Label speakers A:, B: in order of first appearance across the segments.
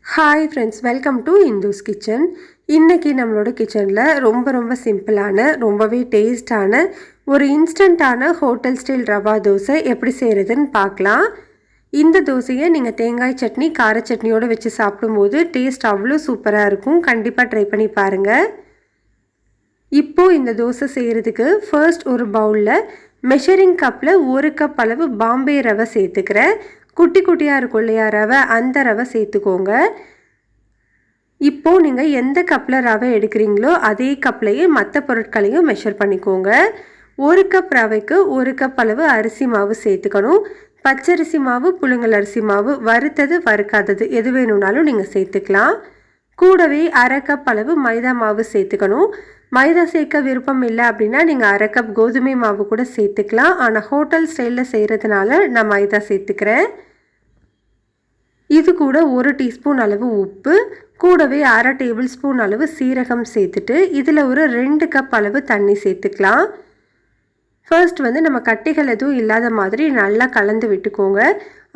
A: Hi friends, welcome to Indhu's kitchen. இன்றைக்கி நம்மளோட கிச்சனில் ரொம்ப சிம்பிளான ரொம்பவே டேஸ்டான ஒரு இன்ஸ்டண்ட்டான ஹோட்டல் ஸ்டைல் ரவா தோசை எப்படி செய்கிறதுன்னு பார்க்கலாம். இந்த தோசையை நீங்கள் தேங்காய் சட்னி கார சட்னியோடு வச்சு சாப்பிடும்போது டேஸ்ட் அவ்வளோ சூப்பராக இருக்கும். கண்டிப்பாக ட்ரை பண்ணி பாருங்கள். இப்போது இந்த தோசை செய்கிறதுக்கு ஃபர்ஸ்ட் ஒரு பவுலில் மெஷரிங் கப்பில் 1 கப் அளவு பாம்பே ரவை சேர்த்துக்கிறேன். குட்டி குட்டியாக இருக்கும் இல்லையா ரவை, அந்த ரவை சேர்த்துக்கோங்க. இப்போது நீங்கள் எந்த கப்பில் ரவை எடுக்கிறீங்களோ அதே கப்லேயே மற்ற பொருட்களையும் மெஷர் பண்ணிக்கோங்க. 1 கப் ரவைக்கு 1 கப் அளவு அரிசி மாவு சேர்த்துக்கணும். பச்சரிசி மாவு, புழுங்கல் அரிசி மாவு, வறுத்தது வறுக்காதது எது வேணும்னாலும் நீங்கள் சேர்த்துக்கலாம். கூடவே 1/2 கப் அளவு மைதா மாவு சேர்த்துக்கணும். மைதா சேர்க்க விருப்பம் இல்லை அப்படின்னா நீங்கள் 1/2 கப் கோதுமை மாவு கூட சேர்த்துக்கலாம். ஆனால் ஹோட்டல் ஸ்டைலில் செய்கிறதுனால நான் மைதா சேர்த்துக்கிறேன். இது கூட 1 டீஸ்பூன் அளவு உப்பு, கூடவே 1/2 டேபிள் ஸ்பூன் அளவு சீரகம் சேர்த்துட்டு இதில் ஒரு 2 கப் அளவு தண்ணி சேர்த்துக்கலாம். ஃபர்ஸ்ட் நம்ம கட்டிகள் எதுவும் இல்லாத மாதிரி நல்லா கலந்து விட்டுக்கோங்க.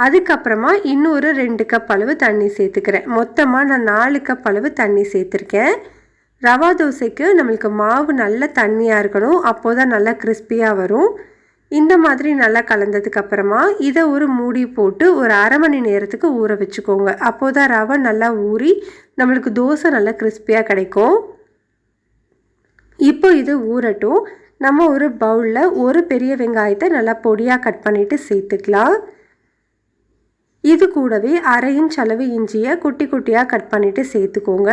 A: அதுக்கப்புறமா இன்னொரு 2 கப் அளவு தண்ணி சேர்த்துக்கிறேன். மொத்தமாக நான் 4 கப் அளவு தண்ணி சேர்த்துருக்கேன். ரவா தோசைக்கு நம்மளுக்கு மாவு நல்ல தண்ணியாக இருக்கணும், அப்போது தான் நல்லா கிறிஸ்பியாக வரும். இந்த மாதிரி நல்லா கலந்ததுக்கப்புறமா இதை ஒரு மூடி போட்டு ஒரு 1/2 மணி நேரத்துக்கு ஊற வச்சுக்கோங்க. அப்போது தான் ரவை நல்லா ஊறி நம்மளுக்கு தோசை நல்லா கிறிஸ்பியாக கிடைக்கும். இப்போ இது ஊறட்டும். நம்ம ஒரு பவுலில் ஒரு பெரிய வெங்காயத்தை நல்லா பொடியாக கட் பண்ணிவிட்டு சேர்த்துக்கலாம். இது கூடவே 1/2 இன்ச் அளவு இஞ்சியை குட்டி குட்டியாக கட் பண்ணிவிட்டு சேர்த்துக்கோங்க.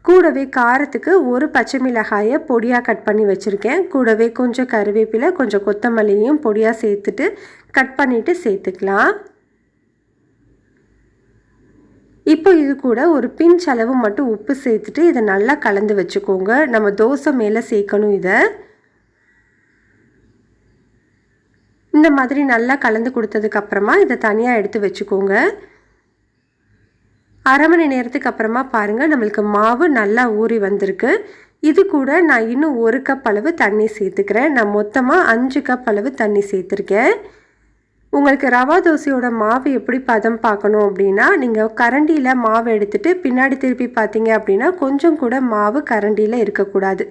A: கூடவே காரத்துக்கு ஒரு பச்சை மிளகாயை பொடியாக கட் பண்ணி வச்சுருக்கேன். கூடவே கொஞ்சம் கருவேப்பிலை, கொஞ்சம் கொத்தமல்லியும் பொடியாக சேர்த்துட்டு கட் பண்ணிவிட்டு சேர்த்துக்கலாம். இப்போ இது கூட ஒரு பிஞ்ச் அளவு மட்டும் உப்பு சேர்த்துட்டு இதை நல்லா கலந்து வச்சுக்கோங்க. நம்ம தோசை மேலே சேர்க்கணும். இதை இந்த மாதிரி நல்லா கலந்து கொடுத்ததுக்கப்புறமா இதை தனியாக எடுத்து வச்சுக்கோங்க. 1/2 மணி நேரத்துக்கு அப்புறமா பாருங்கள், நம்மளுக்கு மாவு நல்லா ஊறி வந்திருக்கு. இது கூட நான் இன்னும் 1 கப் அளவு தண்ணி சேர்த்துக்கிறேன். நான் மொத்தமாக 5 கப் அளவு தண்ணி சேர்த்துருக்கேன். உங்களுக்கு ரவா தோசையோட மாவு எப்படி பதம் பார்க்கணும் அப்படின்னா, நீங்கள் கரண்டியில் மாவு எடுத்துகிட்டு பின்னாடி திருப்பி பார்த்தீங்க அப்படின்னா கொஞ்சம் கூட மாவு கரண்டியில் இருக்கக்கூடாது.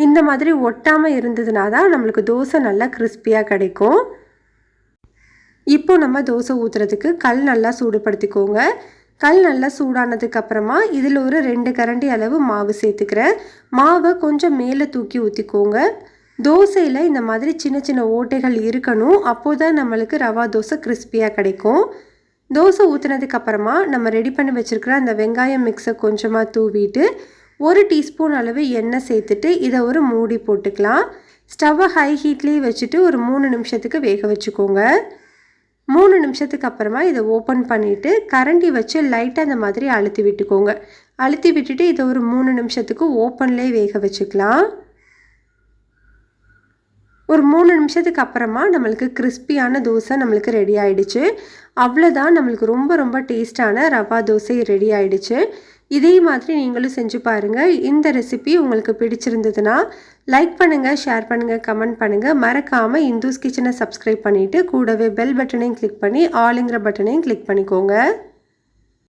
A: இந்த மாதிரி ஒட்டாமல் இருந்ததுனா தான் நம்மளுக்கு தோசை நல்லா கிறிஸ்பியாக கிடைக்கும். இப்போ நம்ம தோசை ஊற்றுறதுக்கு கல் நல்லா சூடுபடுத்திக்கோங்க. கல் நல்லா சூடானதுக்கு அப்புறமா இதில் ஒரு 2 கரண்டி அளவு மாவு சேர்த்துக்கிறேன். மாவை கொஞ்சம் மேலே தூக்கி ஊற்றிக்கோங்க. தோசையில் இந்த மாதிரி சின்ன சின்ன ஓட்டைகள் இருக்கணும், அப்போது தான் நம்மளுக்கு ரவா தோசை கிறிஸ்பியாக கிடைக்கும். தோசை ஊற்றுனதுக்கப்புறமா நம்ம ரெடி பண்ணி வச்சுருக்கிற அந்த வெங்காயம் மிக்ஸை கொஞ்சமாக தூவிட்டு 1 டீஸ்பூன் அளவு எண்ணெய் சேர்த்துட்டு இதை ஒரு மூடி போட்டுக்கலாம். ஸ்டவ்வை ஹை ஹீட்லேயே வச்சுட்டு ஒரு 3 நிமிஷத்துக்கு வேக வச்சுக்கோங்க. 3 நிமிஷத்துக்கு அப்புறமா இதை ஓப்பன் பண்ணிவிட்டு கரண்டி வச்சு லைட்டாக அந்த மாதிரி அழுத்தி விட்டுக்கோங்க. அழுத்தி விட்டுட்டு இதை ஒரு 3 நிமிஷத்துக்கு ஓப்பன்லேயே வேக வச்சுக்கலாம். ஒரு 3 நிமிஷத்துக்கு அப்புறமா நம்மளுக்கு கிறிஸ்பியான தோசை நம்மளுக்கு ரெடி ஆகிடுச்சு. அவ்வளோதான், நம்மளுக்கு ரொம்ப டேஸ்டான ரவா தோசை ரெடி ஆகிடுச்சு. இதே மாதிரி நீங்களும் செஞ்சு பாருங்கள். இந்த ரெசிபி உங்களுக்கு பிடிச்சிருந்ததுன்னா லைக் பண்ணுங்கள், ஷேர் பண்ணுங்கள், கமெண்ட் பண்ணுங்கள். மறக்காமல் இந்துஸ் கிச்சனை சப்ஸ்கிரைப் பண்ணிவிட்டு கூடவே பெல் பட்டனையும் கிளிக் பண்ணி ஆளுங்கிற பட்டனையும் கிளிக் பண்ணிக்கோங்க.